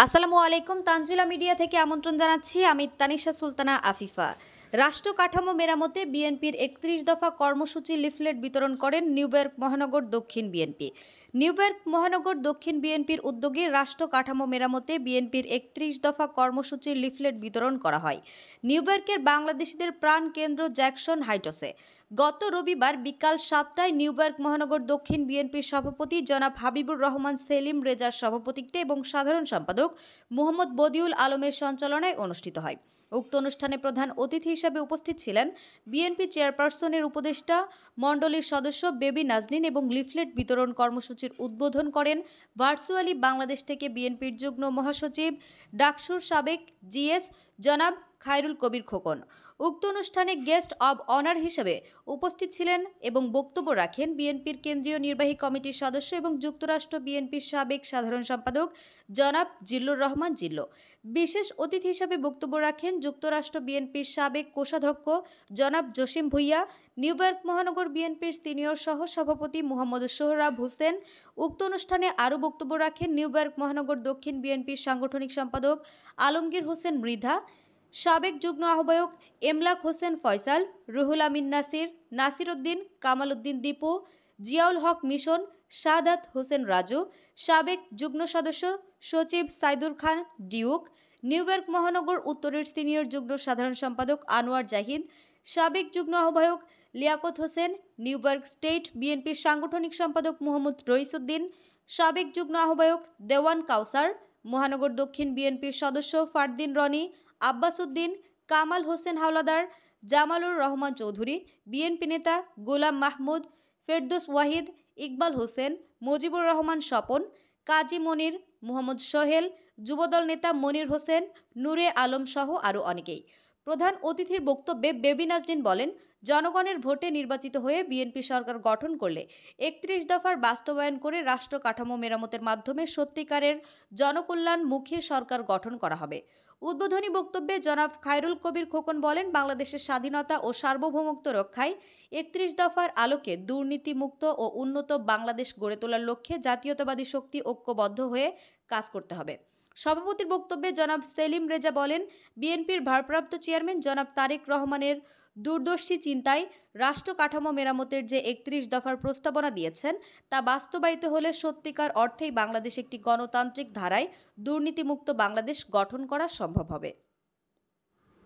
আসসালামু আলাইকুম। তানজিলা মিডিয়া থেকে আমন্ত্রণ জানাচ্ছি। আমি তানিশা সুলতানা আফিফা। রাষ্ট্র কাঠামো মেরামতে বিএনপির ৩১ দফা কর্মসূচি লিফলেট বিতরণ করেন নিউইয়র্ক মহানগর দক্ষিণ বিএনপি। নিউইয়র্ক মহানগর দক্ষিণ বিএনপির উদ্যোগে রাষ্ট্র কাঠামো মেরামতে বিএনপির ৩১ দফা কর্মসূচির লিফলেট বিতরণ করা হয় নিউইয়র্কের বাংলাদেশিদের প্রাণ কেন্দ্র জ্যাকসন হাইটসে। গত রবিবার বিকাল ৭টায় নিউইয়র্ক মহানগর দক্ষিণ বিএনপির সভাপতি জনাব হাবিবুর রহমান সেলিম রেজার সভাপতিত্বে এবং সাধারণ সম্পাদক মোহাম্মদ বদিউল আলমের সঞ্চালনায় অনুষ্ঠিত হয়। উক্ত অনুষ্ঠানে প্রধান অতিথি হিসেবে উপস্থিত ছিলেন বিএনপি চেয়ারপারসনের উপদেষ্টা মণ্ডলীর সদস্য বেবি নাজনীন এবং লিফলেট বিতরণ কর্মসূচির উদ্বোধন করেন ভার্চুয়ালি বাংলাদেশ থেকে বিএনপির যুগ্ম মহাসচিব ডাকসুর সাবেক জিএস জনাব খায়রুল কবির খোকন। উক্ত অনুষ্ঠানে গেস্ট অব অনার হিসেবে উপস্থিত ছিলেন এবং বক্তব্য রাখেন বিএনপির কেন্দ্রীয় নির্বাহী কমিটির সদস্য এবং যুক্তরাষ্ট্র বিএনপির সাবেক সাধারণ সম্পাদক জনাব জিল্লুর রহমান জিল্লু। বিশেষ অতিথি হিসেবে বক্তব্য রাখেন যুক্তরাষ্ট্র বিএনপির সাবেক কোষাধ্যক্ষ জনাব জসিম ভুইয়া, নিউইয়র্ক মহানগর বিএনপির সিনিয়র সহ সভাপতি মোহাম্মদ সোহরাব হোসেন। উক্ত অনুষ্ঠানে আরও বক্তব্য রাখেন নিউইয়র্ক মহানগর দক্ষিণ বিএনপির সাংগঠনিক সম্পাদক আলমগীর হোসেন মৃধা, সাবেক যুগ্ম আহ্বায়ক এমলাক হোসেন ফয়সাল, রুহুল আমিন নাসির, নাসির উদ্দিন, কামাল উদ্দিন দীপু, জিয়াউল হক মিশন, শাহাদাত হোসেন রাজু, সাবেক যুগ্ম সদস্য সচিব সাইদুর খান ডিউক, নিউইয়র্ক মহানগর উত্তরের সিনিয়র যুগ্ম সাধারণ সম্পাদক আনোয়ার জাহিদ, সাবেক যুগ্ম আহ্বায়ক লিয়াকত হোসেন, নিউইয়র্ক স্টেট বিএনপির সাংগঠনিক সম্পাদক মোহাম্মদ রইসউদ্দিন, সাবেক যুগ্ম আহ্বায়ক দেওয়ান কাউসার, মহানগর দক্ষিণ বিএনপির সদস্য ফারদিন রনি, আব্বাস উদ্দিন, কামাল হোসেন হাওলাদার, জামালুর রহমান চৌধুরী, বিএনপি নেতা গোলাম মাহমুদ, ফেরদৌস ওয়াহিদ, ইকবাল হোসেন, মুজিবুর রহমান স্বপন, কাজী মনির, মোহাম্মদ সোহেল, যুবদল নেতা মনির হোসেন, নূরে আলম সহ আরও অনেকেই। প্রধান অতিথির বক্তব্যে বেবি নাজনীন বলেন, জনগণের ভোটে নির্বাচিত হয়ে বিএনপি সরকার গঠন করলে ৩১ দফার বাস্তবায়ন করে রাষ্ট্র কাঠামো মেরামতের মাধ্যমে সত্যিকারের জনকল্যাণমুখী সরকার গঠন করা হবে। উদ্বোধনী বক্তব্যে জনাব খায়রুল কবির খোকন বলেন, বাংলাদেশের স্বাধীনতা ও সার্বভৌমত্ব রক্ষায় ৩১ দফার আলোকে দুর্নীতিমুক্ত ও উন্নত বাংলাদেশ গড়ে তোলার লক্ষ্যে জাতীয়তাবাদী শক্তি ঐক্যবদ্ধ হয়ে কাজ করতে হবে। সভাপতির বক্তব্যে জনাব সেলিম রেজা বলেন, বিএনপির ভারপ্রাপ্ত চেয়ারম্যান জনাব তারেক রহমানের দূরদর্শী চিন্তায় রাষ্ট্র কাঠামো মেরামতের যে ৩১ দফার প্রস্তাবনা দিয়েছেন তা বাস্তবায়িত হলে সত্যিকার অর্থেই বাংলাদেশ একটি গণতান্ত্রিক ধারায় দুর্নীতিমুক্ত বাংলাদেশ গঠন করা সম্ভব হবে।